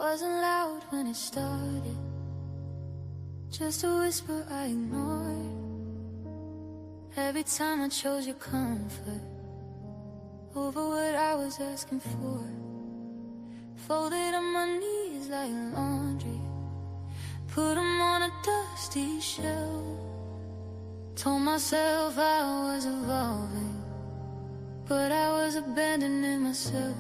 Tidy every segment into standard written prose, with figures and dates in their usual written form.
wasn't loud when it started, just a whisper I ignored. Every time I chose your comfort over what I was asking for. Folded on my knees like laundry, put them on a dusty shelf. Told myself I was evolving, but I was abandoning myself.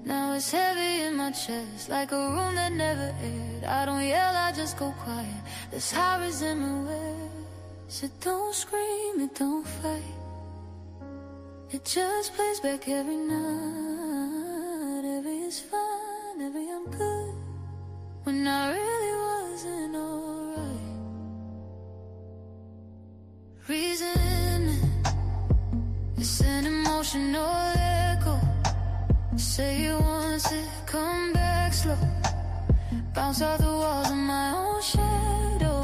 Now it's heavy in my chest, like a room that never aired. I don't yell, I just go quiet. There's high resentment where it don't scream, it don't fight. It just plays back every night. Every is fine, every I'm good, when I really wasn't alright. Resentment, it's an emotional echo. Say it once, it come back slow. Bounce off the walls of my own shadow.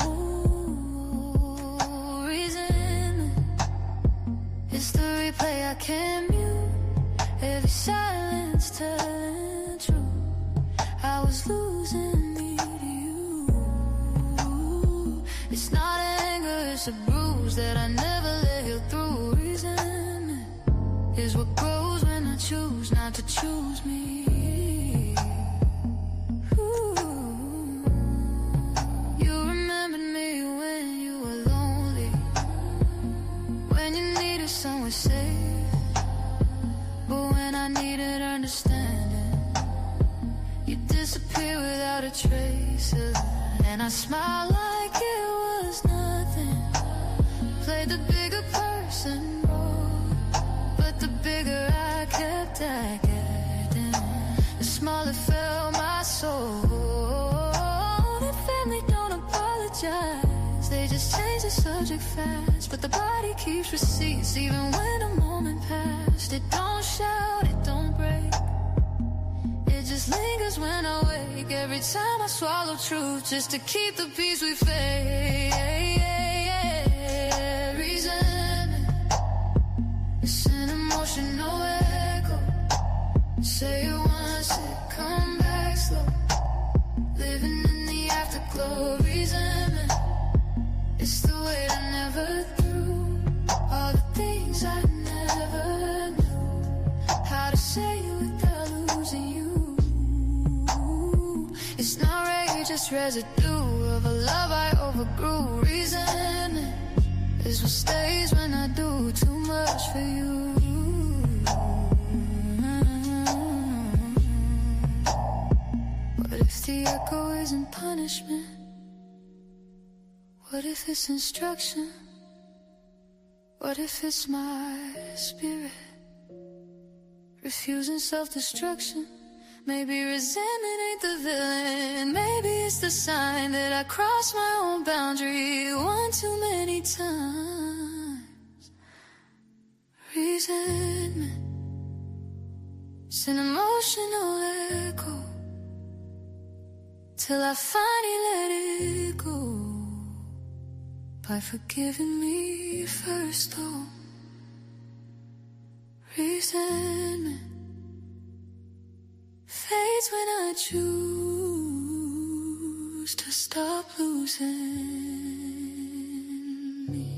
Resentment, it's the replay I can't mute. Every silence telling truth. I was losing me to you. It's not anger, it's a bruise that I never let heal through. Resentment is what grows when I choose not to choose me. Ooh. You remembered me when you were lonely, when you needed someone safe. But when I needed understanding, you disappear without a trace of it. And I smiled like it was nothing, played the bigger person role. But the bigger I kept acting, the smaller felt my soul. And family don't apologize, they just change the subject fast. But the body keeps receipts even when a moment passed. It don't shout, it don't break, it just lingers when I wake. Every time I swallow truth just to keep the peace we fake. Resentment, it's an emotional echo. Say it once, it come back slow. Living in the afterglow. Resentment, it's the weight I never threw. All the things I never knew how to say without losing you. It's not rage, just residue of a love I overgrew. Resentment is what stays when I do too much for you. What if the echo isn't punishment? What if it's instruction? What if it's my spirit refusing self-destruction? Maybe resentment ain't the villain, maybe it's the sign that I crossed my own boundary one too many times. Resentment, it's an emotional echo, till I finally let it go. By forgiving me first though. Resentment fades when I choose to stop losing me.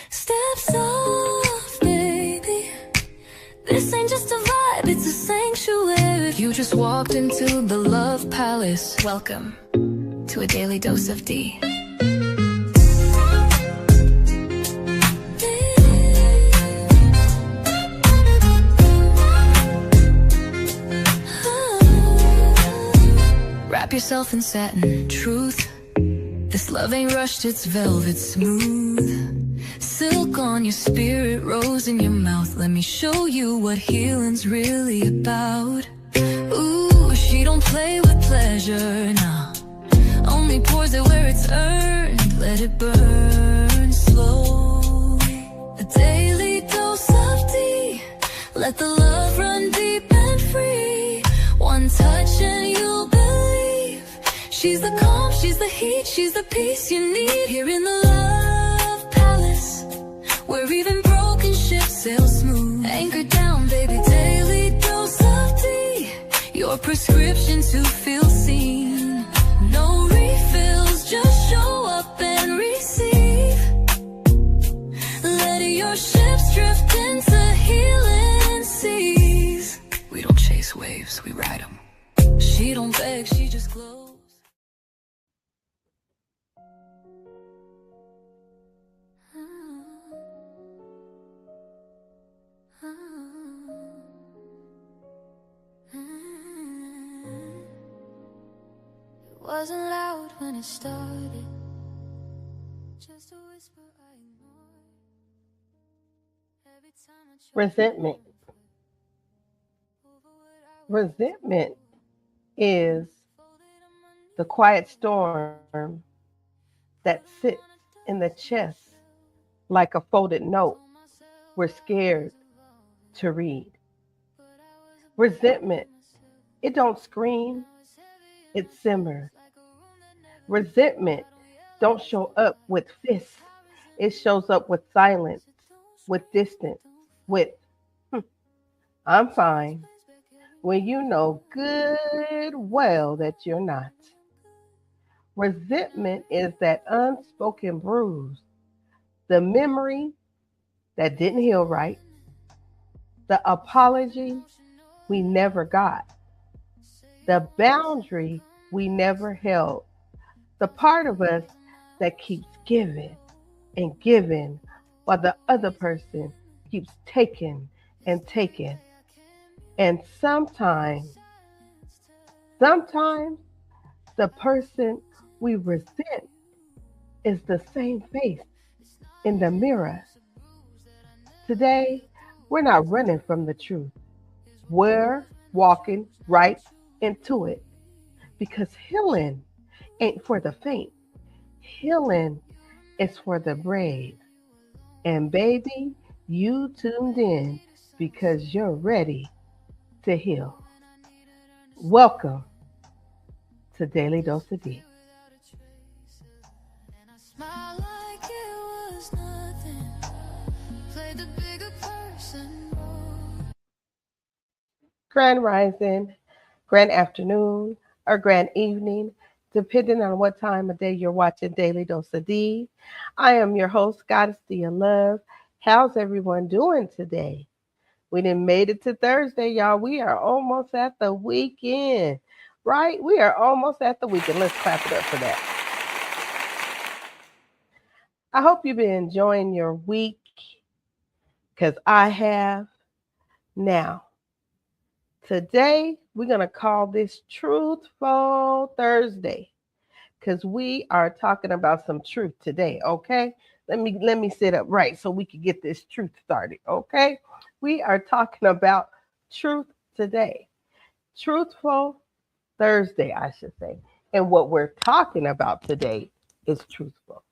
Steps off, baby. This ain't just a vibe, it's a sanctuary. You just walked into the love palace. Welcome to a daily dose of Dee. Wrap yourself in satin truth. This love ain't rushed, it's velvet smooth. Silk on your spirit, rose in your mouth. Let me show you what healing's really about. Ooh, she don't play with pleasure, nah. Only pours it where it's earned. Let it burn slow. A daily dose of Dee. Let the love run deep and free. One touch and you'll believe. She's the calm, she's the heat, she's the peace you need. Here in the love palace, where even broken ships sail smooth. Anchor down, baby, daily dose of Dee. Your prescription to feel seen. No refills, just show up and receive. Let your ships drift into healing seas. We don't chase waves, we ride them. She don't beg, she just glows. It wasn't loud when it started, just a whisper I ignored. Every time I chose Resentment. Resentment is the quiet storm that sits in the chest like a folded note we're scared to read. Resentment, it don't scream, it simmers. Resentment don't show up with fists. It shows up with silence, with distance, with I'm fine, when you know good well that you're not. Resentment is that unspoken bruise, the memory that didn't heal right, the apology we never got, the boundary we never held, the part of us that keeps giving and giving while the other person keeps taking and taking. And sometimes the person we resent is the same face in the mirror. Today, we're not running from the truth. We're walking right into it because healing ain't for the faint. Healing is for the brave. And baby, you tuned in because you're ready to heal. Welcome to Daily Dose of Dee. and I smile like it was nothing. Play the bigger person role. Grand rising, grand afternoon, or grand evening, depending on what time of day you're watching Daily Dose of Dee. I am your host, Goddess Dee of Love. How's everyone doing today? We done made it to Thursday, y'all. We are almost at the weekend, right? We are almost at the weekend. Let's clap it up for that. I hope you've been enjoying your week because I have. Now, today we're going to call this Truthful Thursday because we are talking about some truth today, okay? Let me sit up right so we can get this truth started, okay? We are talking about truth today. Truthful Thursday, I should say. And what we're talking about today is truthful.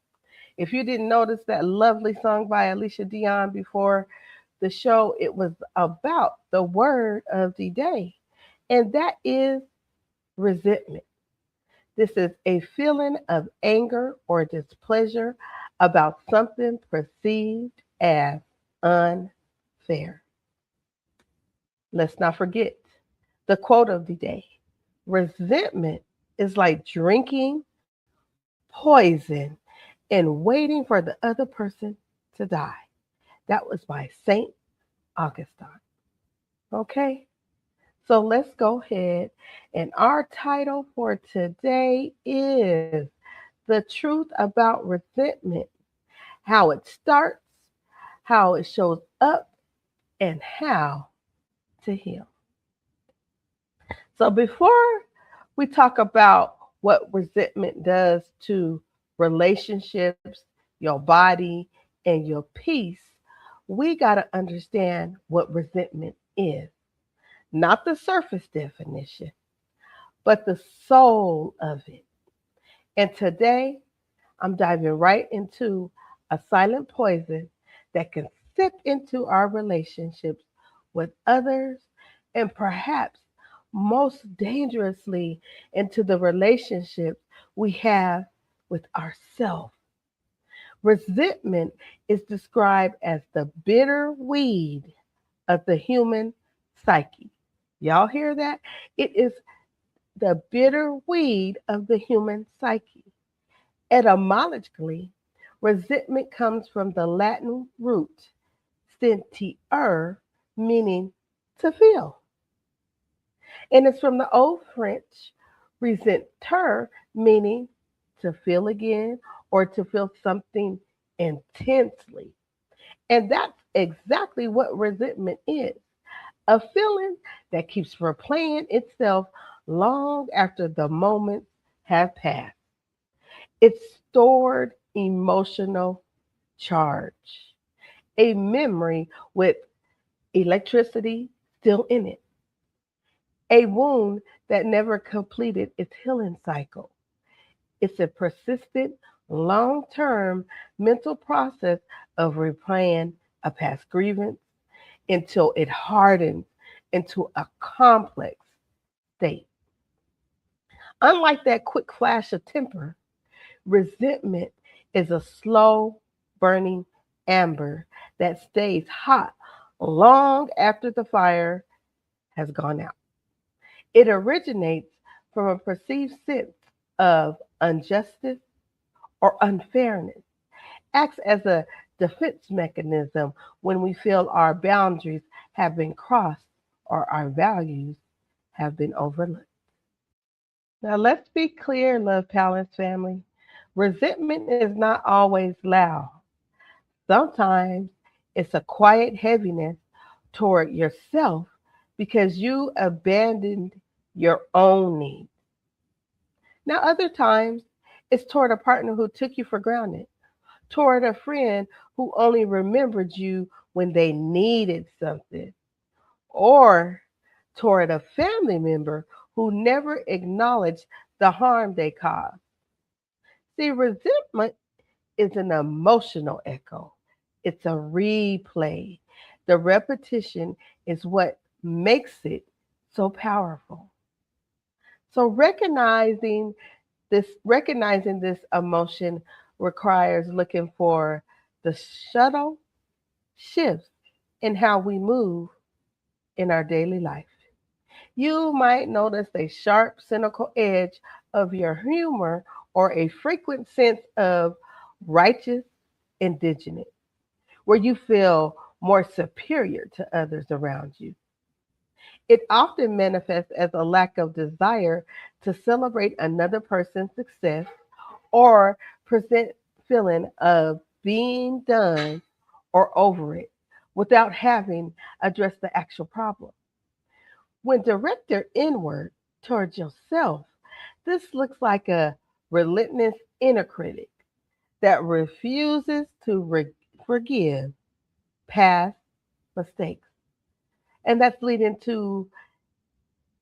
If you didn't notice that lovely song by Alicia Dion before the show, it was about the word of the day, and that is resentment. This is a feeling of anger or displeasure about something perceived as unfair. Let's not forget the quote of the day. Resentment is like drinking poison and waiting for the other person to die. That was by Saint Augustine. Okay, so let's go ahead. And our title for today is The Truth About Resentment, how it starts, how it shows up, and how to heal. So before we talk about what resentment does to relationships, your body, and your peace, we got to understand what resentment is. Not the surface definition, but the soul of it. And today, I'm diving right into a silent poison that can sip into our relationships with others and perhaps most dangerously into the relationships we have with ourselves. Resentment is described as the bitter weed of the human psyche. Y'all hear that? It is the bitter weed of the human psyche. Etymologically, resentment comes from the Latin root sentier, meaning to feel. And it's from the Old French resenter, meaning to feel again or to feel something intensely. And that's exactly what resentment is, a feeling that keeps replaying itself long after the moments have passed. It's stored emotional charge, a memory with electricity still in it, a wound that never completed its healing cycle. It's a persistent, long term mental process of replaying a past grievance until it hardens into a complex state. Unlike that quick flash of temper, resentment is a slow burning amber that stays hot long after the fire has gone out. It originates from a perceived sense of injustice or unfairness, acts as a defense mechanism when we feel our boundaries have been crossed or our values have been overlooked. Now, let's be clear, Love Palace family. Resentment is not always loud. Sometimes it's a quiet heaviness toward yourself because you abandoned your own needs. Now, other times it's toward a partner who took you for granted, toward a friend who only remembered you when they needed something, or toward a family member who never acknowledged the harm they caused. See, resentment is an emotional echo, it's a replay. The repetition is what makes it so powerful. So recognizing this emotion requires looking for the subtle shifts in how we move in our daily life. You might notice a sharp, cynical edge of your humor or a frequent sense of righteous indignity, where you feel more superior to others around you. It often manifests as a lack of desire to celebrate another person's success or present feeling of being done or over it without having addressed the actual problem. When directed inward towards yourself, this looks like a relentless inner critic that refuses to forgive past mistakes. And that's leading to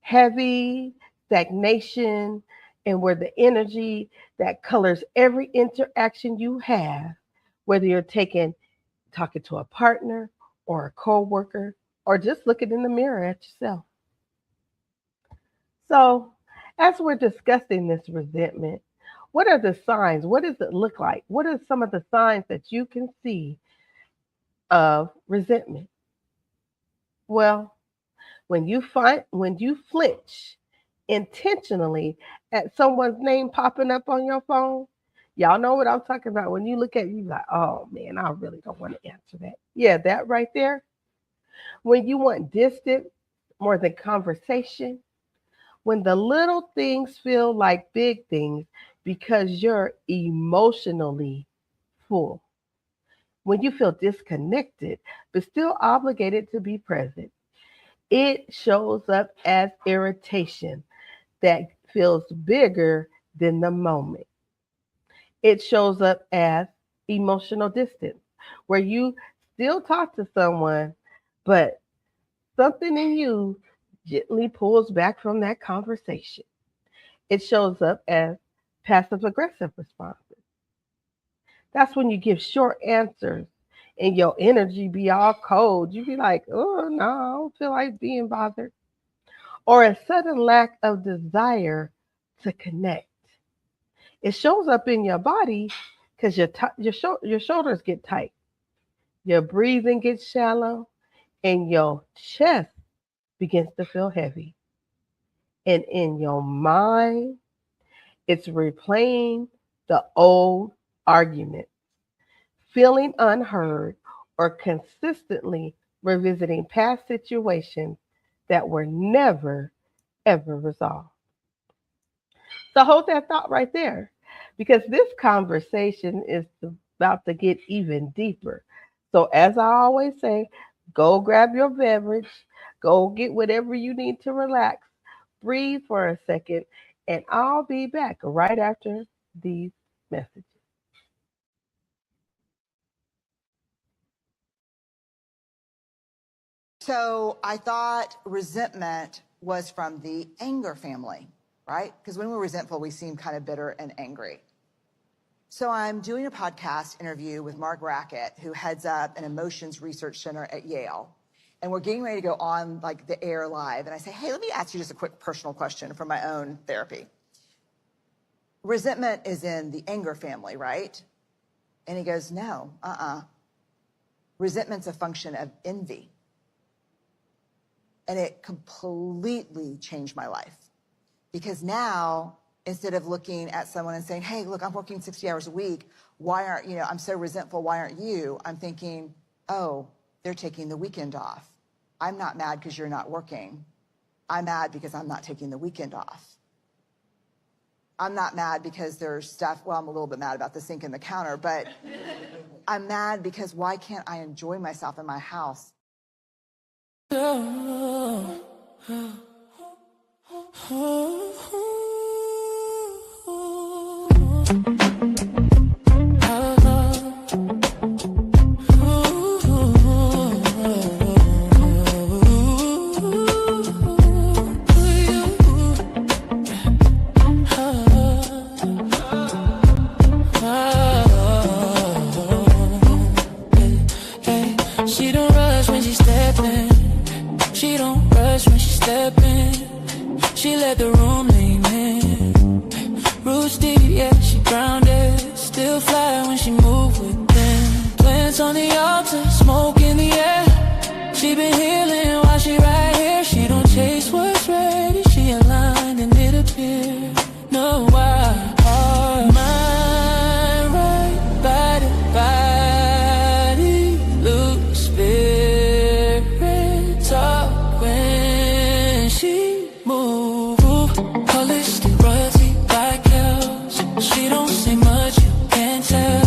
heavy stagnation and where the energy that colors every interaction you have, whether you're talking to a partner or a coworker or just looking in the mirror at yourself. So, as we're discussing this resentment, what are the signs? What does it look like? What are some of the signs that you can see of resentment? Well, when you flinch intentionally at someone's name popping up on your phone, y'all know what I'm talking about. When you look at it, you like, oh man, I really don't want to answer that. Yeah, that right there. When you want distant more than conversation, when the little things feel like big things because you're emotionally full, when you feel disconnected but still obligated to be present, it shows up as irritation that feels bigger than the moment. It shows up as emotional distance, where you still talk to someone, but something in you gently pulls back from that conversation. It shows up as passive aggressive responses. That's when you give short answers and your energy be all cold. You be like, oh, no, I don't feel like being bothered. Or a sudden lack of desire to connect. It shows up in your body because your shoulders get tight, your breathing gets shallow, and your chest begins to feel heavy. And in your mind, it's replaying the old argument, feeling unheard, or consistently revisiting past situations that were never, ever resolved. So hold that thought right there because this conversation is about to get even deeper. So, as I always say, go grab your beverage, go get whatever you need to relax, breathe for a second, and I'll be back right after these messages. So I thought resentment was from the anger family, right? Because when we're resentful, we seem kind of bitter and angry. So I'm doing a podcast interview with Mark Rackett, who heads up an emotions research center at Yale. And we're getting ready to go on like the air live. And I say, hey, let me ask you just a quick personal question from my own therapy. Resentment is in the anger family, right? And he goes, no, Resentment's a function of envy. And it completely changed my life. Because now, instead of looking at someone and saying, hey, look, I'm working 60 hours a week. Why aren't, I'm so resentful. Why aren't you? I'm thinking, oh, they're taking the weekend off. I'm not mad because you're not working. I'm mad because I'm not taking the weekend off. I'm not mad because there's stuff, well, I'm a little bit mad about the sink and the counter, but I'm mad because why can't I enjoy myself in my house? She don't rush when she step in. She don't rush when she step in. She let the room lean in. Roots deep, yeah, she grounded. Still fly when she move within. Plants on the altar, smoke in the air. She been healing while she right here. She don't chase what's ready. She aligned and it appear. No, why? Heart, mind, right, body, body, loose, spirit, talk when she move. Holistic royalty, like cows. She don't say much, you can't tell.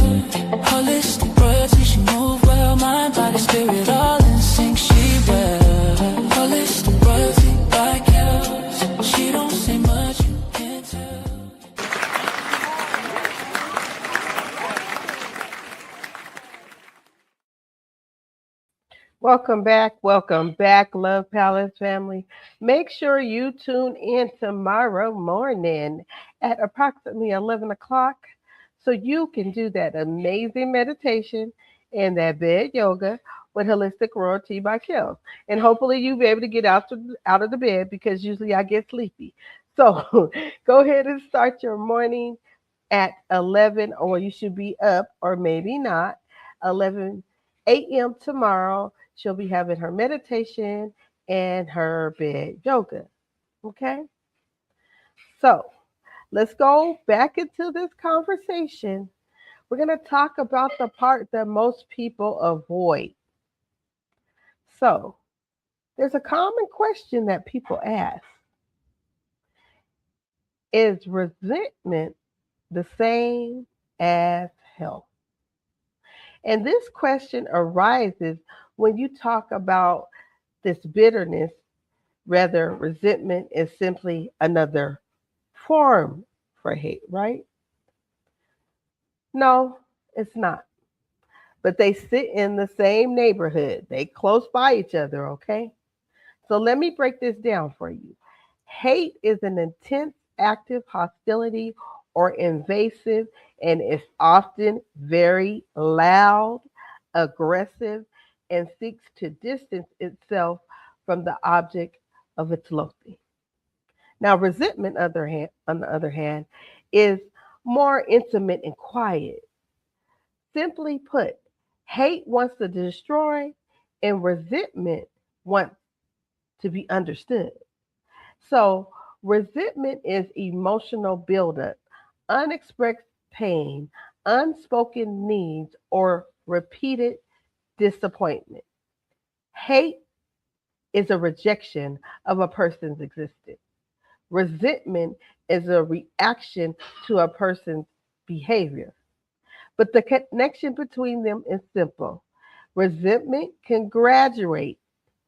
Holistic royalty, she move well. Mind, body, spirit, all in sync, she well. Holistic royalty, like cows. She don't say much, you can't tell. Welcome back, Love Palace family. Make sure you tune in tomorrow morning at approximately 11 o'clock so you can do that amazing meditation and that bed yoga with Holistic Royalty by Kels. And hopefully you'll be able to get out of the bed because usually I get sleepy. So go ahead and start your morning at 11, or you should be up, or maybe not, 11 a.m. tomorrow. She'll be having her meditation and her bed yoga. Okay? So let's go back into this conversation. We're going to talk about the part that most people avoid. So there's a common question that people ask. Is resentment the same as health? And this question arises when you talk about this bitterness, rather, resentment is simply another form for hate, right? No, it's not. But they sit in the same neighborhood, they close by each other, okay? So let me break this down for you. Hate is an intense, active hostility or invasive, and is often very loud, aggressive, and seeks to distance itself from the object of its loathing. Now, resentment, on the other hand, is more intimate and quiet. Simply put, hate wants to destroy and resentment wants to be understood. So, resentment is emotional buildup, unexpressed pain, unspoken needs, or repeated disappointment. Hate is a rejection of a person's existence. Resentment is a reaction to a person's behavior. But the connection between them is simple. Resentment can graduate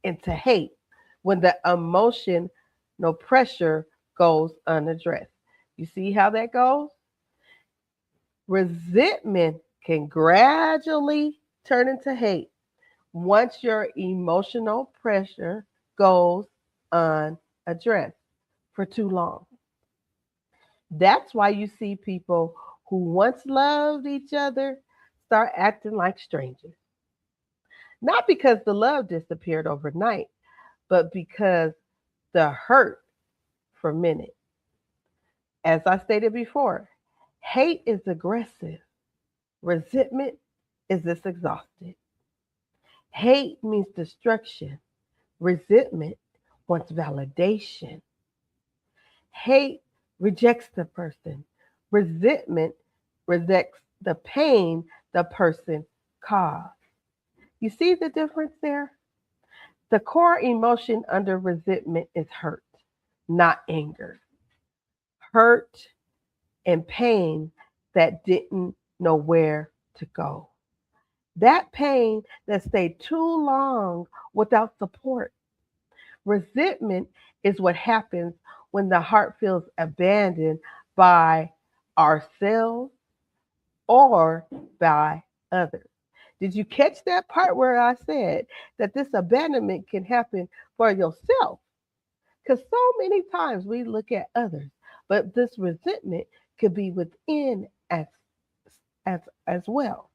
into hate when the emotion, no pressure, goes unaddressed. You see how that goes? Resentment can gradually turn into hate once your emotional pressure goes unaddressed for too long. That's why you see people who once loved each other start acting like strangers. Not because the love disappeared overnight, but because the hurt fermented. As I stated before, hate is aggressive, resentment is this exhausted. Hate means destruction, resentment wants validation. Hate rejects the person, resentment rejects the pain the person caused. You see the difference there? The core emotion under resentment is hurt, not anger. Hurt and pain that didn't know where to go. That pain that stayed too long without support. Resentment is what happens when the heart feels abandoned by ourselves or by others. Did you catch that part where I said that this abandonment can happen for yourself? Because so many times we look at others, but this resentment could be within as well.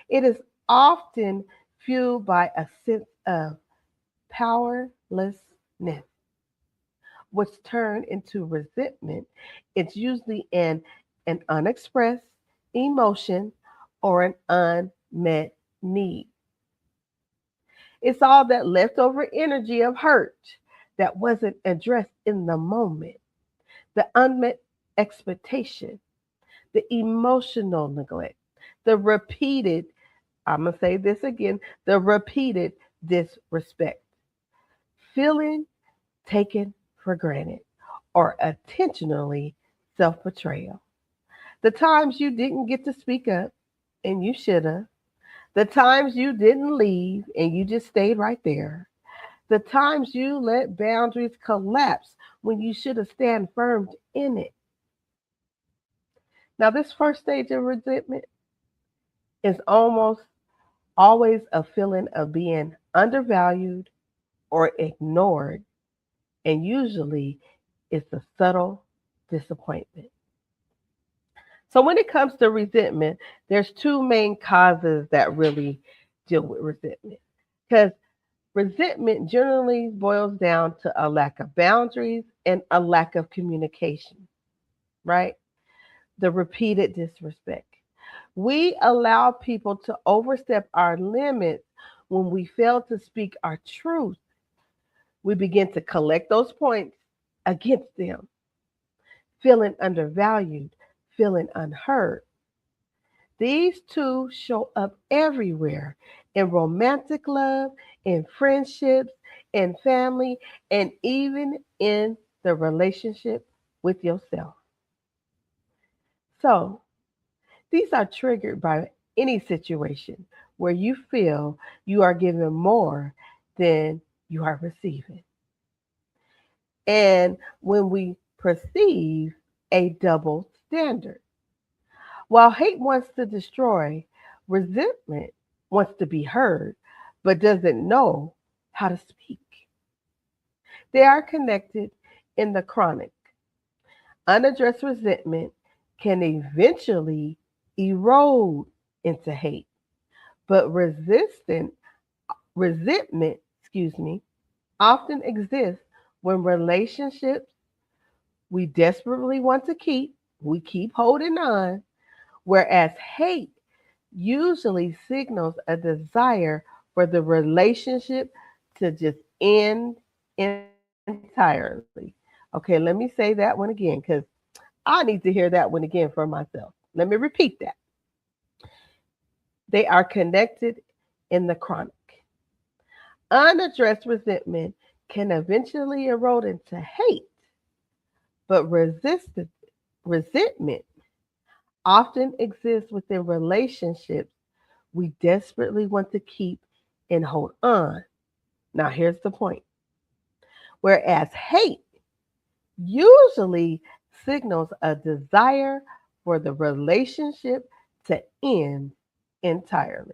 It is often fueled by a sense of powerlessness, which turn into resentment. It's usually an unexpressed emotion or an unmet need. It's all that leftover energy of hurt that wasn't addressed in the moment, the unmet expectation, the emotional neglect, the repeated, I'm going to say this again, the repeated disrespect, feeling taken for granted, or intentionally self betrayal. The times you didn't get to speak up and you should have, the times you didn't leave and you just stayed right there, the times you let boundaries collapse when you should have stand firm in it. Now, this first stage of resentment is almost always a feeling of being undervalued or ignored, and usually it's a subtle disappointment. So, when it comes to resentment, there's two main causes that really deal with resentment. Because resentment generally boils down to a lack of boundaries and a lack of communication, right? The repeated disrespect. We allow people to overstep our limits when we fail to speak our truth. We begin to collect those points against them, feeling undervalued, feeling unheard. These two show up everywhere in romantic love, in friendships, in family, and even in the relationship with yourself. So, these are triggered by any situation where you feel you are given more than you are receiving. And when we perceive a double standard. While hate wants to destroy, resentment wants to be heard, but doesn't know how to speak. They are connected in the chronic. Unaddressed resentment can eventually erode into hate, but resentment, often exists when relationships we desperately want to keep, we keep holding on, whereas hate usually signals a desire for the relationship to just end entirely. Okay, let me say that one again because I need to hear that one again for myself. Let me repeat that. They are connected in the chronic. Unaddressed resentment can eventually erode into hate, but resentment often exists within relationships we desperately want to keep and hold on. Now, here's the point. Whereas hate usually signals a desire for the relationship to end entirely.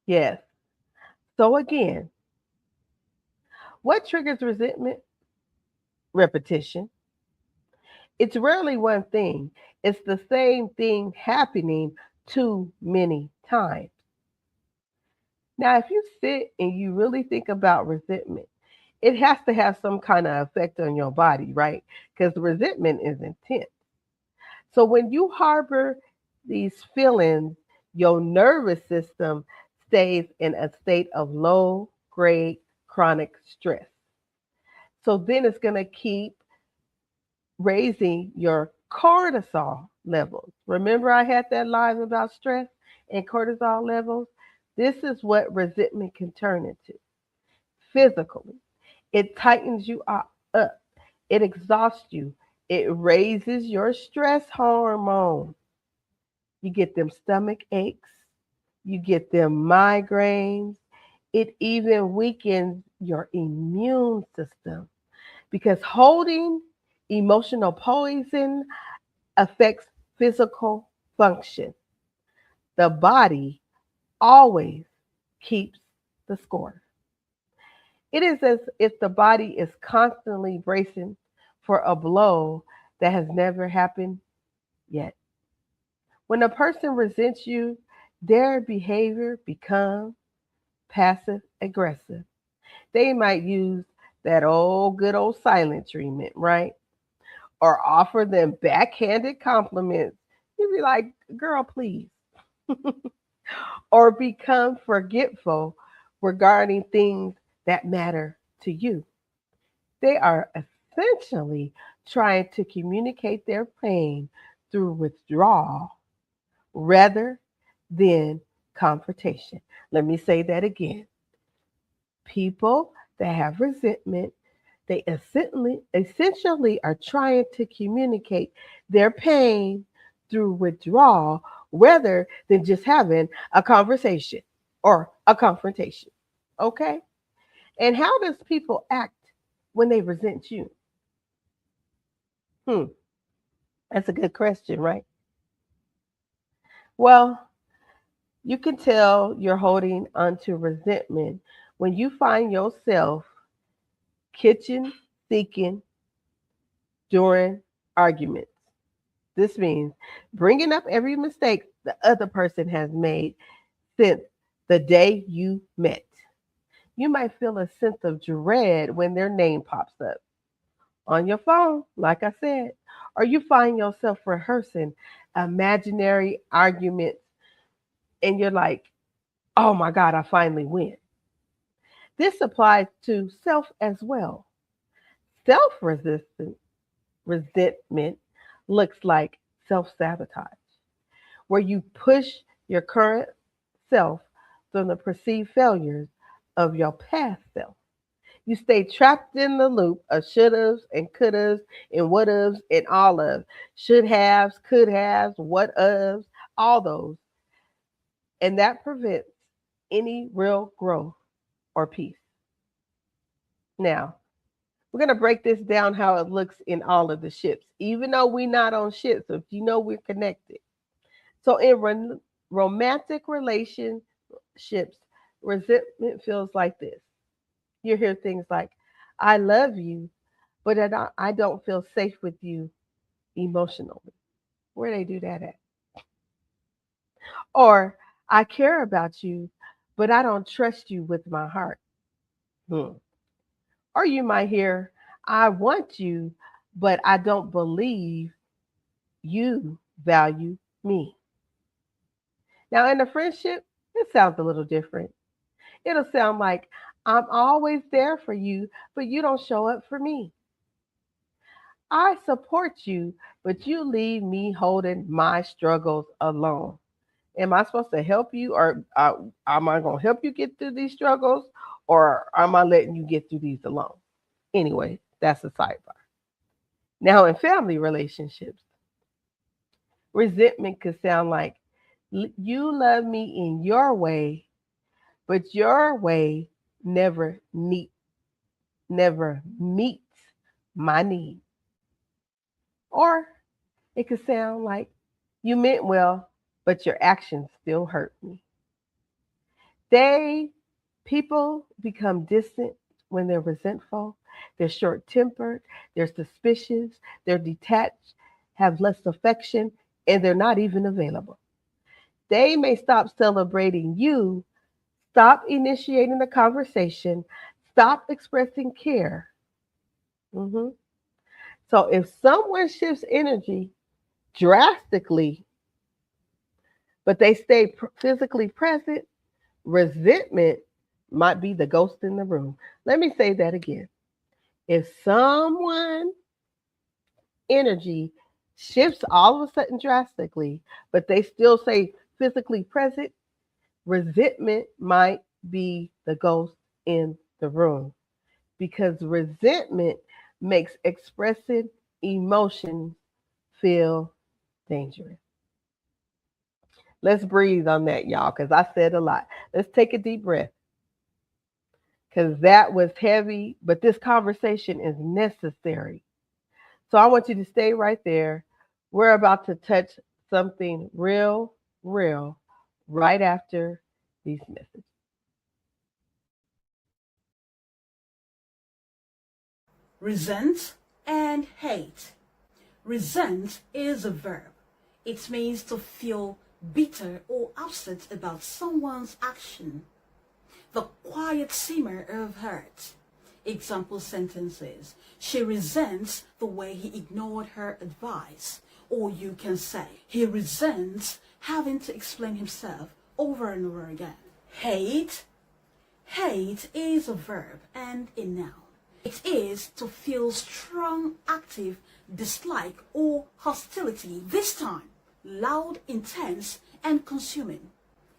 Yes. So, again, what triggers resentment? Repetition. It's rarely one thing, it's the same thing happening too many times. Now, if you sit and you really think about resentment, it has to have some kind of effect on your body, right? Because resentment is intense. So when you harbor these feelings, your nervous system stays in a state of low grade chronic stress. So then it's going to keep raising your cortisol levels. Remember, I had that live about stress and cortisol levels? This is what resentment can turn into physically. It tightens you up, it exhausts you, it raises your stress hormone. You get them stomach aches, you get them migraines, it even weakens your immune system because holding emotional poison affects physical function. The body always keeps the score. It is as if the body is constantly bracing for a blow that has never happened yet. When a person resents you, their behavior becomes passive aggressive. They might use that old good old silent treatment, right? Or offer them backhanded compliments. You'd be like, girl, please. Or become forgetful regarding things that matter to you. They are essentially trying to communicate their pain through withdrawal rather than confrontation. Let me say that again. People that have resentment, they essentially are trying to communicate their pain through withdrawal rather than just having a conversation or a confrontation. Okay? And how does people act when they resent you? Hmm, that's a good question, right? Well, you can tell you're holding onto resentment when you find yourself kitchen seeking during arguments. This means bringing up every mistake the other person has made since the day you met. You might feel a sense of dread when their name pops up on your phone, like I said, or you find yourself rehearsing imaginary arguments and you're like, oh my God, I finally win. This applies to self as well. Self resentment looks like self sabotage, where you push your current self from the perceived failures of your past self. You stay trapped in the loop of should haves and could haves and would haves and all of should haves, could haves, what ofs, all those. And that prevents any real growth or peace. Now, we're going to break this down how it looks in all of the ships, even though we're not on ships, so if you know we're connected. So, in romantic relationships, resentment feels like this. You hear things like, I love you, but I don't feel safe with you emotionally. Where they do that at? Or, I care about you, but I don't trust you with my heart. Hmm. Or you might hear, I want you, but I don't believe you value me. Now, in a friendship, it sounds a little different. It'll sound like, I'm always there for you, but you don't show up for me. I support you, but you leave me holding my struggles alone. Am I supposed to help you, or am I going to help you get through these struggles, or am I letting you get through these alone? Anyway, that's a sidebar. Now, in family relationships, resentment could sound like, you love me in your way, but your way never meet never meets my need. Or it could sound like, you meant well, but your actions still hurt me. They People become distant when they're resentful, they're short tempered, they're suspicious, they're detached, have less affection, and they're not even available. They may stop celebrating you, stop initiating the conversation, stop expressing care. Mhm. So if someone shifts energy drastically, but they stay physically present, resentment might be the ghost in the room. Let me say that again. If someone energy shifts all of a sudden drastically, but they still say physically present, resentment might be the ghost in the room, because resentment makes expressing emotions feel dangerous. Let's breathe on that, y'all, because I said a lot. Let's take a deep breath, because that was heavy, but this conversation is necessary. So I want you to stay right there. We're about to touch something real, real, right after these messages. Resent and hate. Resent is a verb. It means to feel bitter or upset about someone's action. The quiet simmer of hurt. Example sentences. She resents the way he ignored her advice. Or you can say, he resents having to explain himself over and over again. Hate. Hate is a verb and a noun. It is to feel strong, active dislike or hostility, this time loud, intense, and consuming.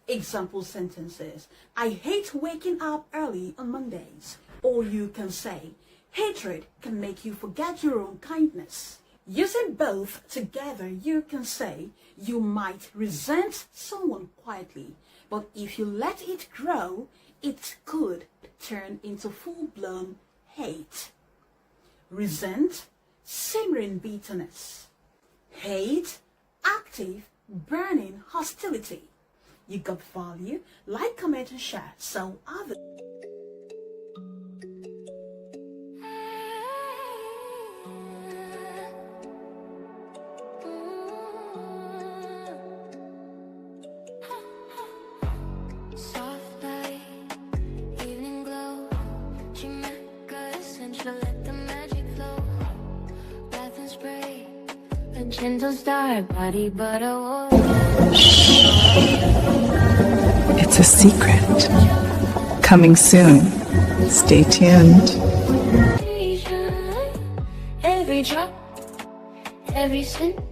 Example sentences. I hate waking up early on Mondays. Or you can say, hatred can make you forget your own kindness. Using both together, you can say, you might resent someone quietly, but if you let it grow, it could turn into full-blown hate. Resent, simmering bitterness. Hate, active, burning hostility. You got value? Like, comment, and share so others. Soft light, evening glow. She make us and she'll let the magic flow. Bath and spray, a gentle star, body butter water. It's a secret. Coming soon. Stay tuned. Every drop, every sin.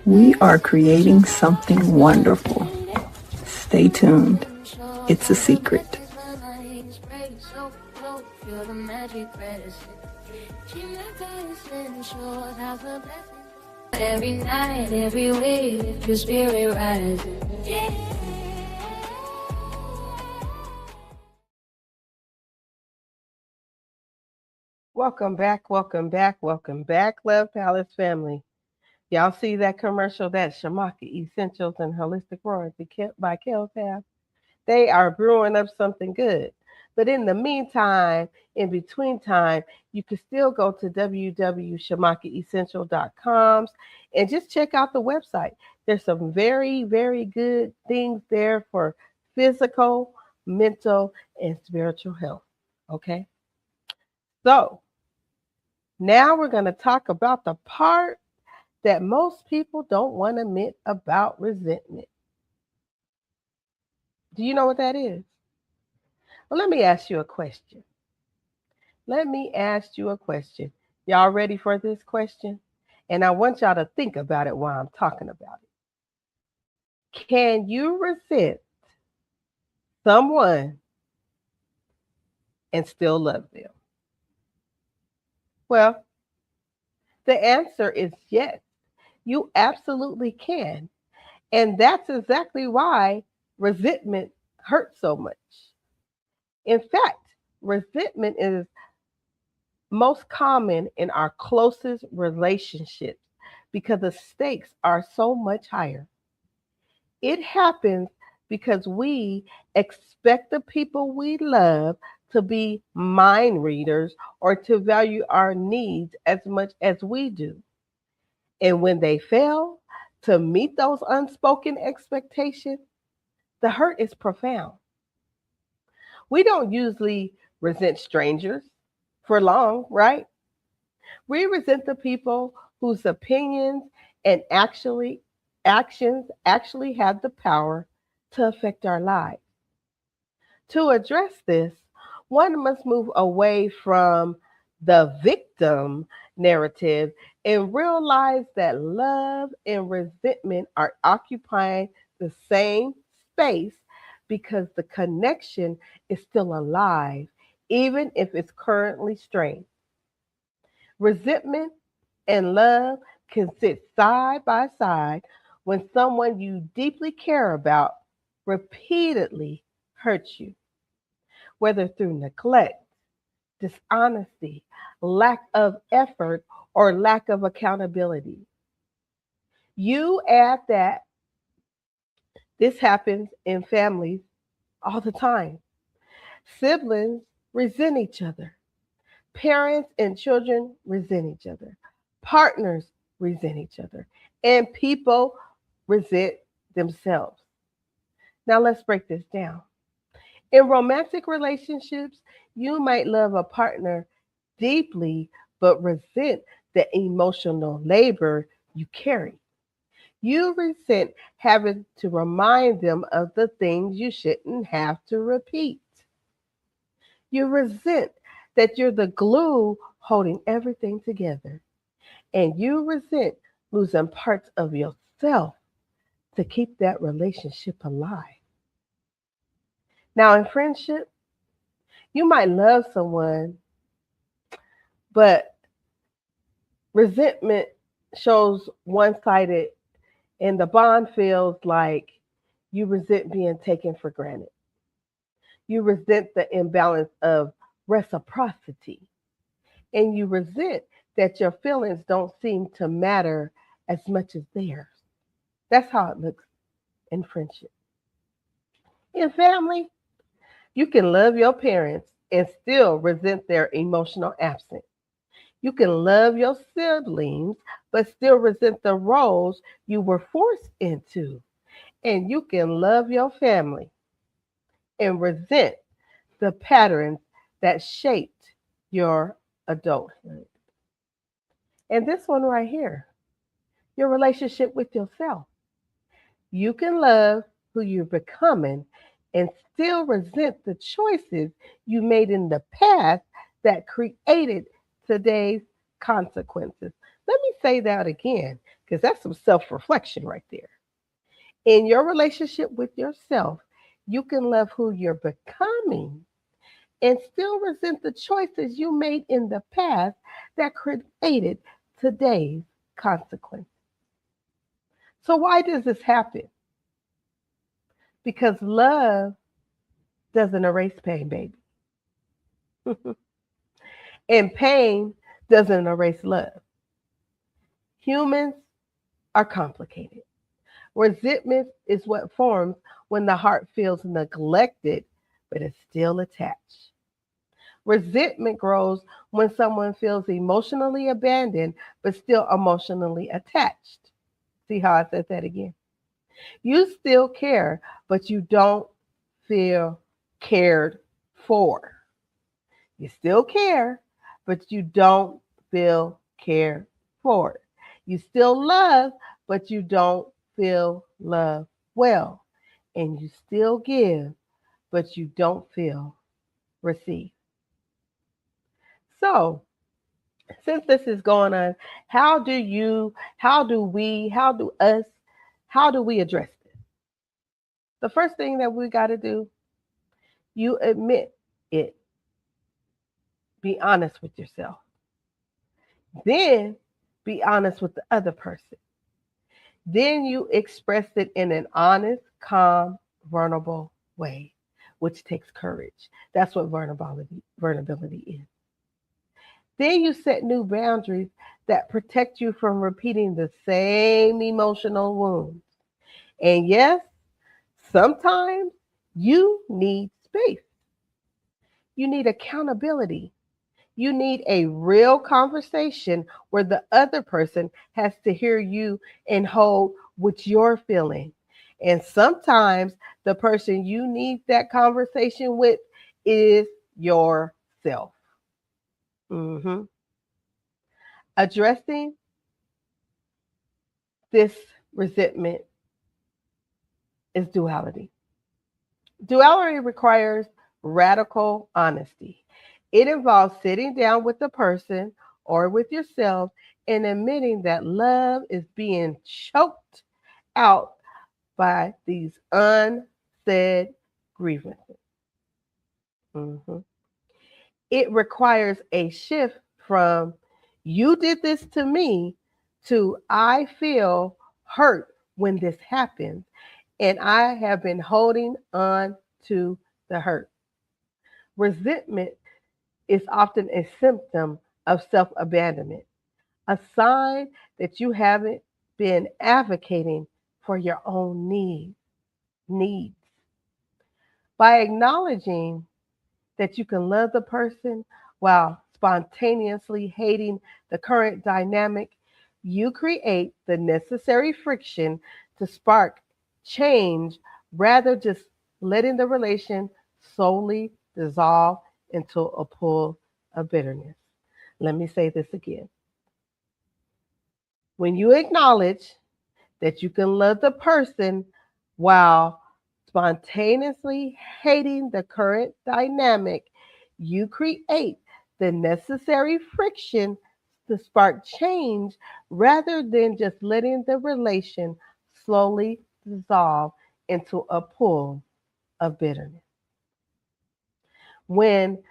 We are creating something wonderful. Stay tuned. It's a secret. Every night, every wave, your spirit rises. Welcome back, welcome back, welcome back, Love Palace family. Y'all see that commercial, that Shamaka Essentials and Holistic Royalty by Keltab? They are brewing up something good. But in the meantime, in between time, you can still go to www.shamakaessential.com and just check out the website. There's some very, very good things there for physical, mental, and spiritual health. Okay? So now we're going to talk about the part that most people don't want to admit about resentment. Do you know what that is? Well, let me ask you a question. Let me ask you a question. Y'all ready for this question? And I want y'all to think about it while I'm talking about it. Can you resent someone and still love them? Well, the answer is yes. You absolutely can. And that's exactly why resentment hurts so much. In fact, resentment is most common in our closest relationships because the stakes are so much higher. It happens because we expect the people we love to be mind readers or to value our needs as much as we do. And when they fail to meet those unspoken expectations, the hurt is profound. We don't usually resent strangers for long, right? We resent the people whose opinions and actions actually have the power to affect our lives. To address this, one must move away from the victim narrative and realize that love and resentment are occupying the same space because the connection is still alive, even if it's currently strained. Resentment and love can sit side by side when someone you deeply care about repeatedly hurts you, whether through neglect, dishonesty, lack of effort, or lack of accountability. You add that this happens in families all the time. Siblings resent each other. Parents and children resent each other. Partners resent each other. And people resent themselves. Now let's break this down. In romantic relationships, you might love a partner deeply but resent the emotional labor you carry. You resent having to remind them of the things you shouldn't have to repeat. You resent that you're the glue holding everything together. And you resent losing parts of yourself to keep that relationship alive. Now, in friendship, you might love someone, but resentment shows one sided, and the bond feels like you resent being taken for granted. You resent the imbalance of reciprocity, and you resent that your feelings don't seem to matter as much as theirs. That's how it looks in friendship. In family, you can love your parents and still resent their emotional absence. You can love your siblings, but still resent the roles you were forced into. And you can love your family and resent the patterns that shaped your adulthood. And this one right here, your relationship with yourself. You can love who you're becoming and still resent the choices you made in the past that created today's consequences. Let me say that again, because that's some self reflection right there. In your relationship with yourself, you can love who you're becoming and still resent the choices you made in the past that created today's consequences. So, why does this happen? Because love doesn't erase pain, baby. And pain doesn't erase love. Humans are complicated. Resentment is what forms when the heart feels neglected but is still attached. Resentment grows when someone feels emotionally abandoned but still emotionally attached. See how I said that again? You still care, but you don't feel cared for. You still care, but you don't feel cared for. You still love, but you don't feel love well. And you still give, but you don't feel received. So, since this is going on, how do we address this? The first thing that we got to do, you admit it. Be honest with yourself. Then be honest with the other person. Then you express it in an honest, calm, vulnerable way, which takes courage. That's what vulnerability is. Then you set new boundaries that protect you from repeating the same emotional wounds. And yes, sometimes you need space. You need accountability. You need a real conversation where the other person has to hear you and hold what you're feeling. And sometimes the person you need that conversation with is yourself. Mm-hmm. Addressing this resentment is duality. Duality requires radical honesty. It involves sitting down with the person or with yourself and admitting that love is being choked out by these unsaid grievances. Mhm. It requires a shift from you did this to me to I feel hurt when this happens and I have been holding on to the hurt. Resentment is often a symptom of self abandonment, a sign that you haven't been advocating for your own needs. By acknowledging that you can love the person while spontaneously hating the current dynamic, you create the necessary friction to spark change rather just letting the relation slowly dissolve into a pool of bitterness. Let me say this again. When you acknowledge that you can love the person while spontaneously hating the current dynamic, you create the necessary friction to spark change rather than just letting the relation slowly dissolve into a pool of bitterness. When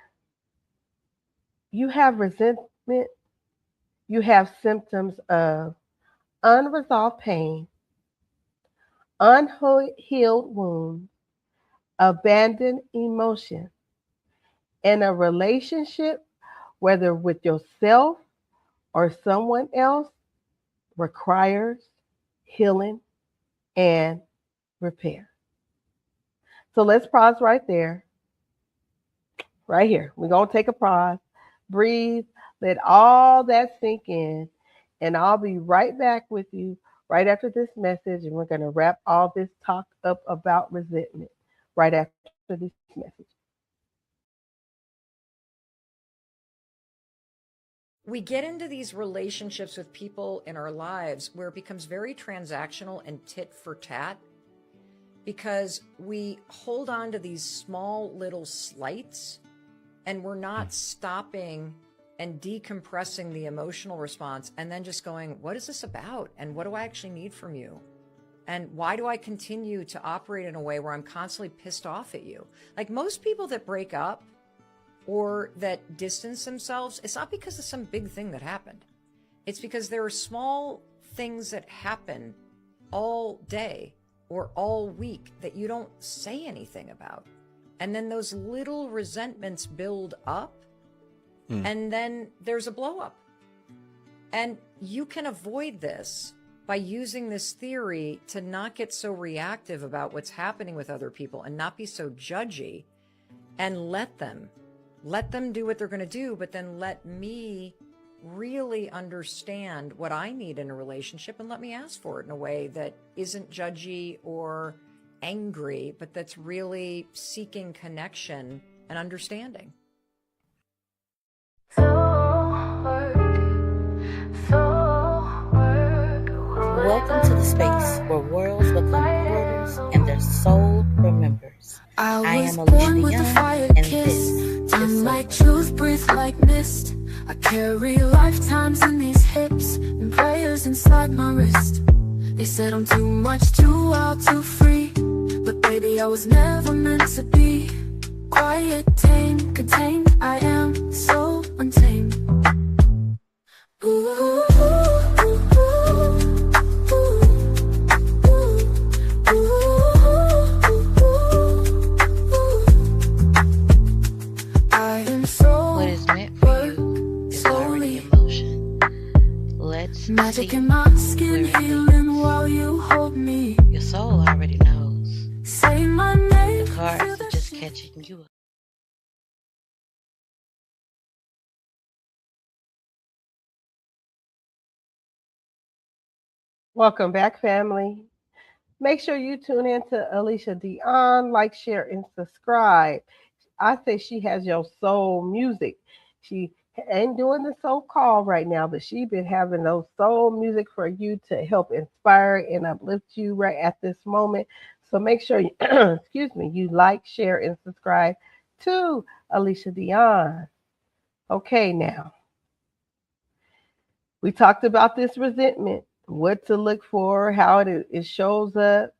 you have resentment, you have symptoms of unresolved pain, unhealed wounds, abandoned emotion, and a relationship, whether with yourself or someone else, requires healing and repair. So let's pause right there, right here. We're going to take a pause, breathe, let all that sink in, and I'll be right back with you right after this message, and we're going to wrap all this talk up about resentment right after this message. We get into these relationships with people in our lives where it becomes very transactional and tit for tat because we hold on to these small little slights and we're not stopping and decompressing the emotional response and then just going, what is this about? And what do I actually need from you? And why do I continue to operate in a way where I'm constantly pissed off at you? Like most people that break up or that distance themselves, it's not because of some big thing that happened. It's because there are small things that happen all day or all week that you don't say anything about. And then those little resentments build up and then there's a blow up. And you can avoid this by using this theory to not get so reactive about what's happening with other people and not be so judgy and let them do what they're going to do, but then let me really understand what I need in a relationship and let me ask for it in a way that isn't judgy or angry, but that's really seeking connection and understanding. So hard, so hard. where worlds become portals and their soul remembers. I was am born Alicia with a Young, fire and kiss. this is Time Soul like Remembers. truth, breathe like mist. I carry lifetimes in these hips and prayers inside my wrist. They said I'm too much, too wild, too free. But baby, I was never meant to be. Quiet, tame, contained. I am so untamed. Ooh, ooh, ooh, ooh, ooh, ooh, ooh. I am so What is meant for you is already in motion. Let's magic see in my skin, where it healing leads. while you hold me. Your soul already knows. Say my name. The cards feel are the just shift. catching you up. Welcome back, family. Make sure you tune in to Alicia Dion, like, share, and subscribe. I say she has your soul music. She ain't doing the soul call right now, but she been having those soul music for you to help inspire and uplift you right at this moment. So make sure you, excuse me, you like, share, and subscribe to Alicia Dion. Okay, now we talked about this resentment, what to look for, how it shows up.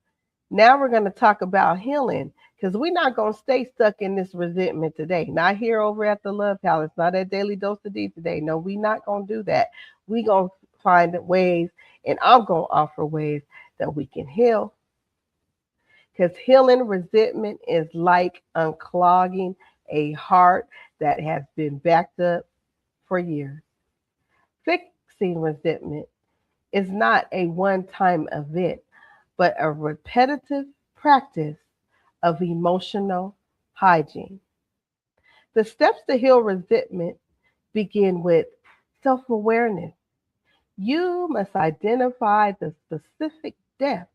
Now we're going to talk about healing because we're not going to stay stuck in this resentment today. Not here over at the Love Palace, not at Daily Dose of Dee today. No, we're not going to do that. We're going to find ways, and I'm going to offer ways that we can heal. Because healing resentment is like unclogging a heart that has been backed up for years. Fixing resentment is not a one-time event, but a repetitive practice of emotional hygiene. The steps to heal resentment begin with self awareness. You must identify the specific debt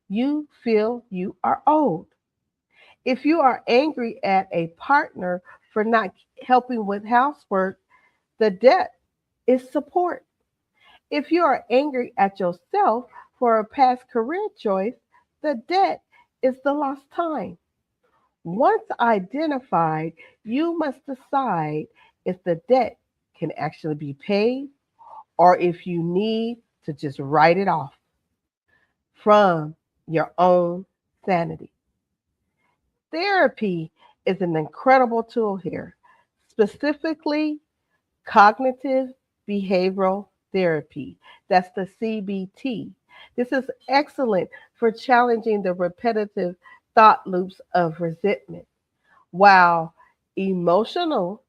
you feel you are owed. If you are angry at a partner for not helping with housework, the debt is support. If you are angry at yourself for a past career choice, the debt is the lost time. Once identified, you must decide if the debt can actually be paid or if you need to just write it off from your own sanity. Therapy is an incredible tool here, specifically cognitive behavioral therapy. That's the CBT. This is excellent for challenging the repetitive thought loops of resentment. While emotional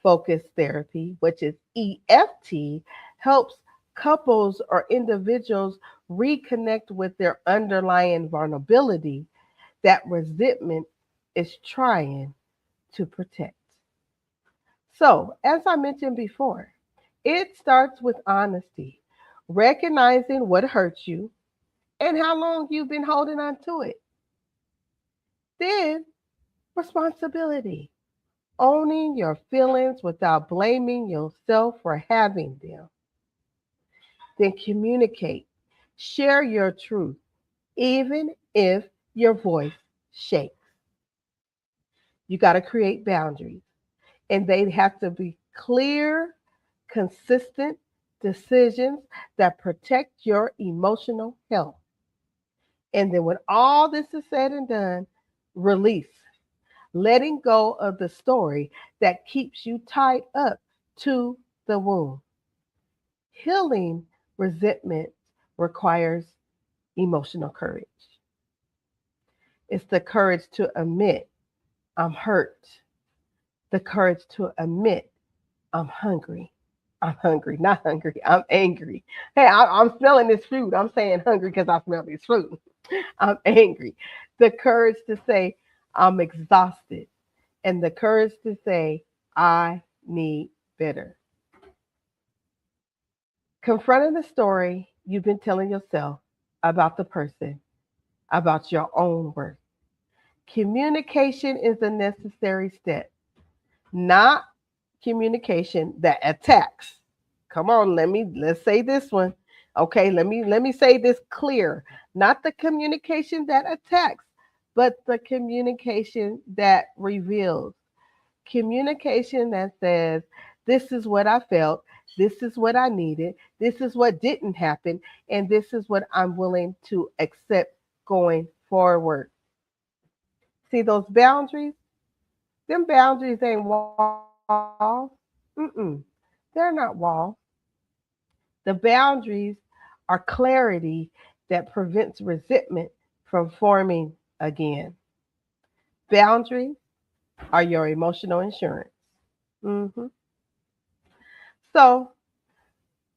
focus therapy, which is EFT, helps couples or individuals reconnect with their underlying vulnerability that resentment is trying to protect. So, as I mentioned before, it starts with honesty, recognizing what hurts you and how long you've been holding on to it. Then, responsibility, owning your feelings without blaming yourself for having them. Then communicate. Share your truth, even if your voice shakes. You got to create boundaries, and they have to be clear, consistent decisions that protect your emotional health. And then, when all this is said and done, release, letting go of the story that keeps you tied up to the wound. Healing resentment requires emotional courage. It's the courage to admit I'm hurt, the courage to admit I'm hungry. I'm hungry, not hungry. I'm angry. Hey, I'm smelling this food. I'm saying hungry because I smell this food. I'm angry. The courage to say I'm exhausted, and the courage to say I need better. Confronting the story you've been telling yourself about the person, about your own worth. Communication is a necessary step, not communication that attacks. Come on, let's say this one. Okay, let me say this clear. Not the communication that attacks, but the communication that reveals. Communication that says, this is what I felt, this is what I needed, this is what didn't happen, and this is what I'm willing to accept going forward. See those boundaries? Them boundaries ain't walls. Mm-mm. They're not walls. The boundaries are clarity that prevents resentment from forming again. Boundaries are your emotional insurance. hmm So,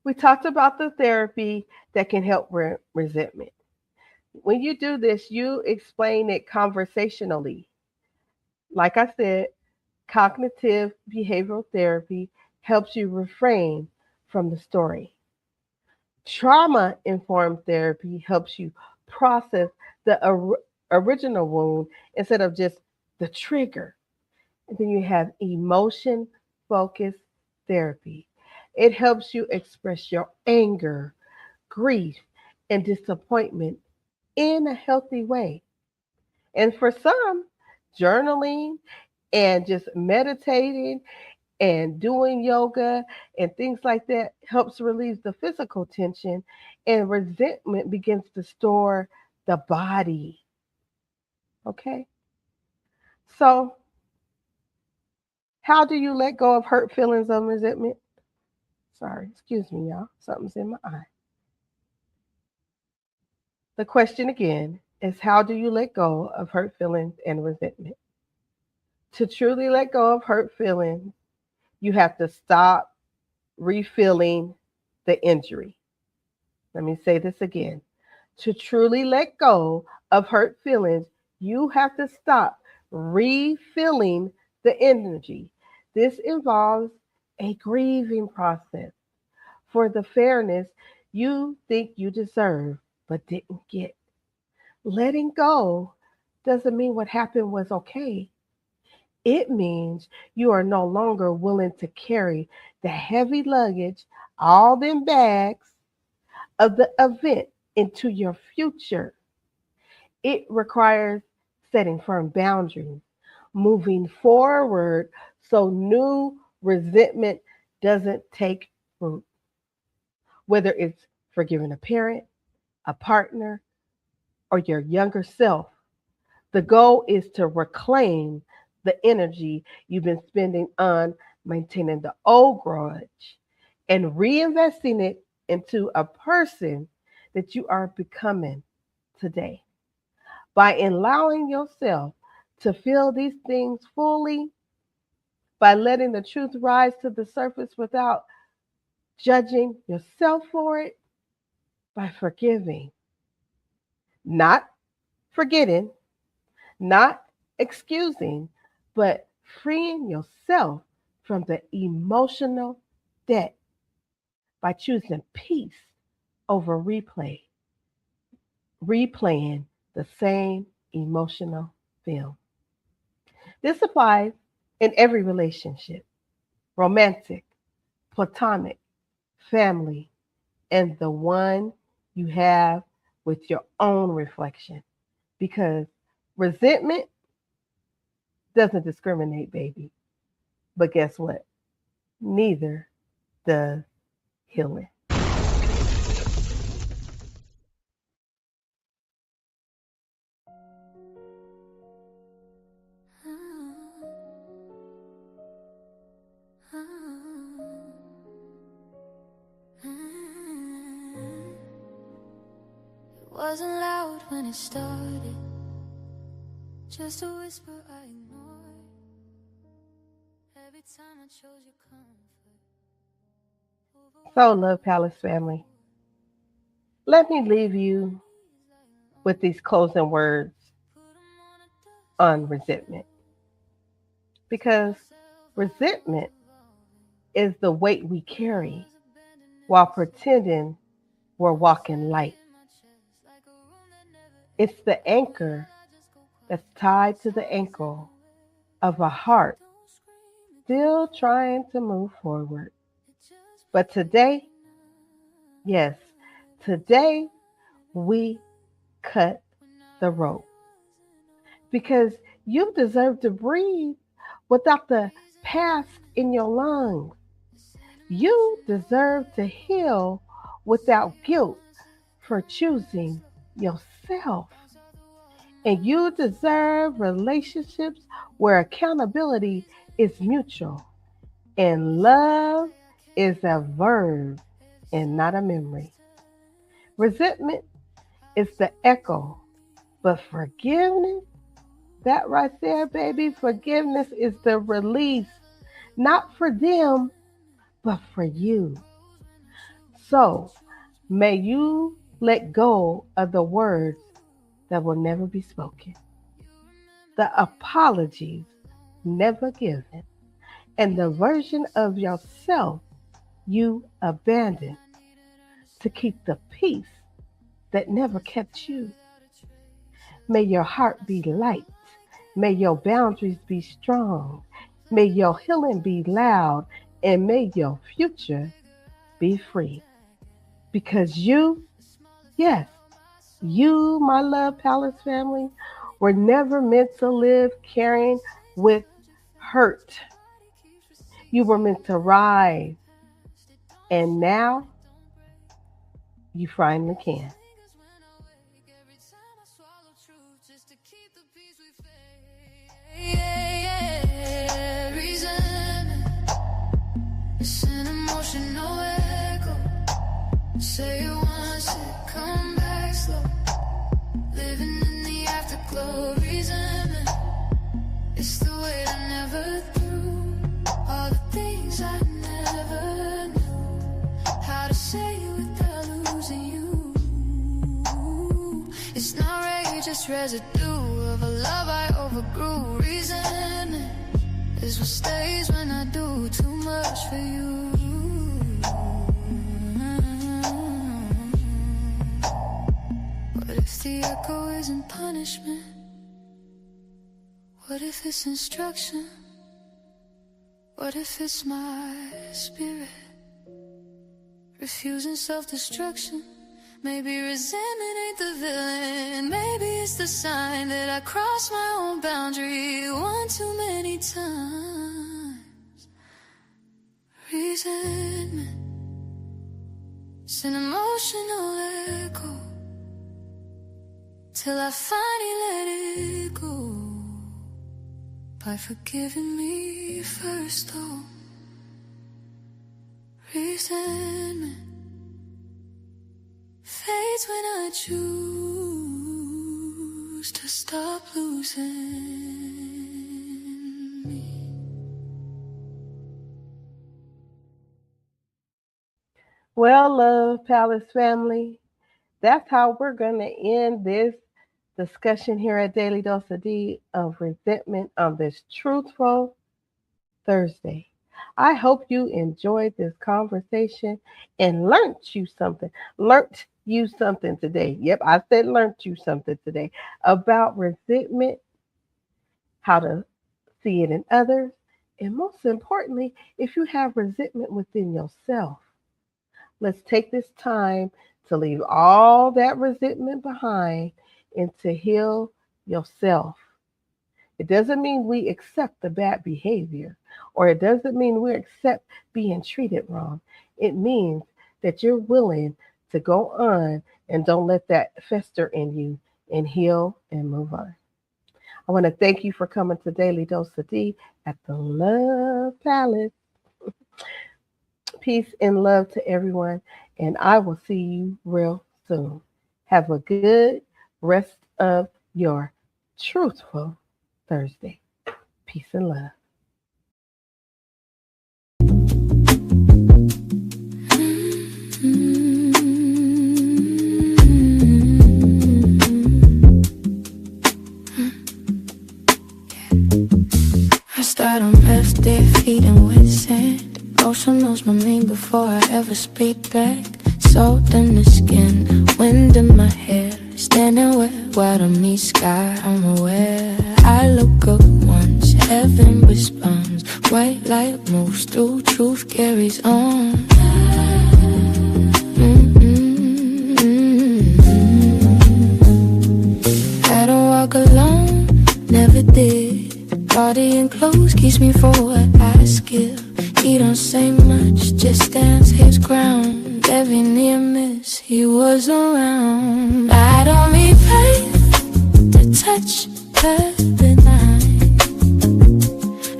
we talked about the therapy that can help resentment. When you do this, you explain it conversationally. Like I said, cognitive behavioral therapy helps you refrain from the story. Trauma informed therapy helps you process the original wound instead of just the trigger. And then you have emotion focused therapy. It helps you express your anger, grief, and disappointment in a healthy way. And for some, journaling and just meditating and doing yoga and things like that helps relieve the physical tension, and resentment begins to store the body. Okay? So, how do you let go of hurt feelings of resentment? Sorry, excuse me, y'all. Something's in my eye. The question again is, how do you let go of hurt feelings and resentment? To truly let go of hurt feelings, you have to stop refilling the injury. Let me say this again. To truly let go of hurt feelings, you have to stop refilling the energy. This involves a grieving process for the fairness you think you deserve but didn't get. Letting go doesn't mean what happened was okay. It means you are no longer willing to carry the heavy luggage, all them bags of the event into your future. It requires setting firm boundaries, moving forward so new resentment doesn't take root. Whether it's forgiving a parent, a partner, or your younger self, the goal is to reclaim the energy you've been spending on maintaining the old grudge and reinvesting it into a person that you are becoming today. By allowing yourself to feel these things fully, by letting the truth rise to the surface without judging yourself for it, by forgiving, not forgetting, not excusing, but freeing yourself from the emotional debt by choosing peace over replaying the same emotional film. This applies in every relationship: romantic, platonic, family, and the one you have with your own reflection. Because resentment doesn't discriminate, baby. But guess what? Neither does healing. It wasn't loud when it started, just a whisper I ignored. Every time I chose your comfort So, Love Palace family, let me leave you with these closing words on resentment. Because resentment is the weight we carry while pretending we're walking light. It's the anchor that's tied to the ankle of a heart still trying to move forward. But today, yes, Today, we cut the rope because you deserve to breathe without the past in your lungs. You deserve to heal without guilt for choosing yourself. And you deserve relationships where accountability is mutual and love is a verb and not a memory. Resentment is the echo, but forgiveness, that right there, baby, forgiveness is the release, not for them, but for you. So may you let go of the words that will never be spoken, the apologies never given, and the version of yourself you abandoned to keep the peace that never kept you. May your heart be light. May your boundaries be strong. May your healing be loud. And may your future be free. Because you, yes, you, my Love Palace family, were never meant to live carrying with hurt. You were meant to rise. And now you finally can. It's an emotional echo. Say it once, it come back slow. Living in the afterglow. Resentment, it's the weight I never threw. All the things I never knew how to say without losing you. It's not rage, it's residue of a love I overgrew. Resentment is what stays when I do too much for you. What if the echo isn't punishment? What if it's instruction? What if it's my spirit refusing self-destruction? Maybe resentment ain't the villain. Maybe it's the sign that I crossed my own boundary one too many times. Resentment, it's an emotional echo till I finally let it go by forgiving me first. Oh, resentment fades when I choose to stop losing me. Well, Love Palace family, that's how we're going to end this discussion here at Daily Dose of Dee of resentment on this Truthful Thursday. I hope you enjoyed this conversation and learned you something. Learned you something today. Yep, I said learned you something today about resentment, how to see it in others, and most importantly, if you have resentment within yourself. Let's take this time to leave all that resentment behind and to heal yourself. It doesn't mean we accept the bad behavior, or it doesn't mean we accept being treated wrong. It means that you're willing to go on and don't let that fester in you and heal and move on. I want to thank you for coming to Daily Dose of Dee at the Love Palace. Peace and love to everyone, and I will see you real soon. Have a good rest of your Truthful Thursday. Peace and love. I start on left their feet and with sand. Ocean knows my name before I ever speak back. Salt in the skin, wind in my hair. Standing where to meet sky, I'm aware. I look up once, heaven responds. White light moves through, truth carries on. close, keeps me for what I give. He don't say much, just stands his ground. Every near miss, he was around. I don't repay the touch of the night.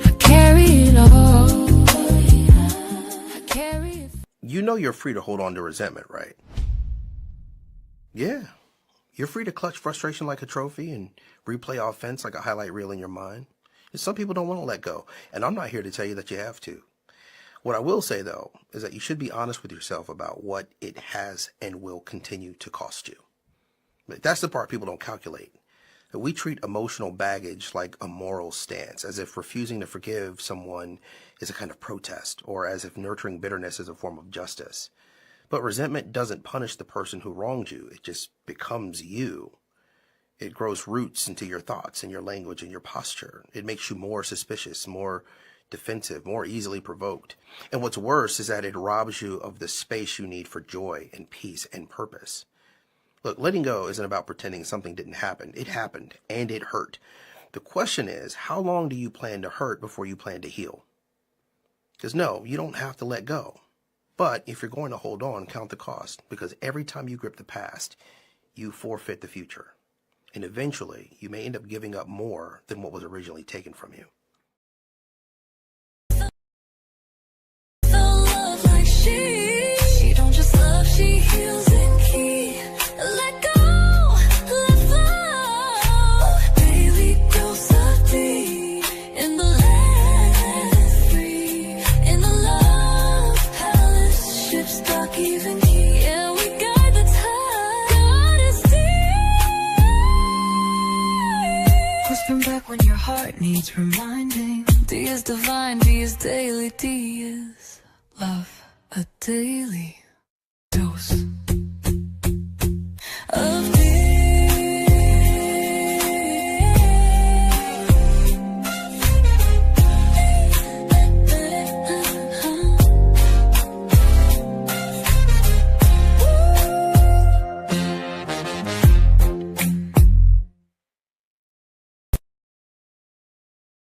I carry it all. I carry it. You know you're free to hold on to resentment, right? Yeah. You're free to clutch frustration like a trophy and replay offense like a highlight reel in your mind. And some people don't want to let go, and I'm not here to tell you that you have to. What I will say, though, is that you should be honest with yourself about what it has and will continue to cost you. That's the part people don't calculate. We treat emotional baggage like a moral stance, as if refusing to forgive someone is a kind of protest, or as if nurturing bitterness is a form of justice. But resentment doesn't punish the person who wronged you. It just becomes you. It grows roots into your thoughts and your language and your posture. It makes you more suspicious, more defensive, more easily provoked. And what's worse is that it robs you of the space you need for joy and peace and purpose. Look, letting go isn't about pretending something didn't happen. It happened, and it hurt. The question is, how long do you plan to hurt before you plan to heal? Because no, you don't have to let go. But if you're going to hold on, count the cost, because every time you grip the past, you forfeit the future. And eventually, you may end up giving up more than what was originally taken from you. She don't just love, she heals and keep. Let go, let flow. Daily dose of Dee. In the land free. In the love palace, ships dock even key. Yeah, we guide the tide. God is deep. Whispering back when your heart needs reminding. D is divine, D is daily, D is love. A daily dose.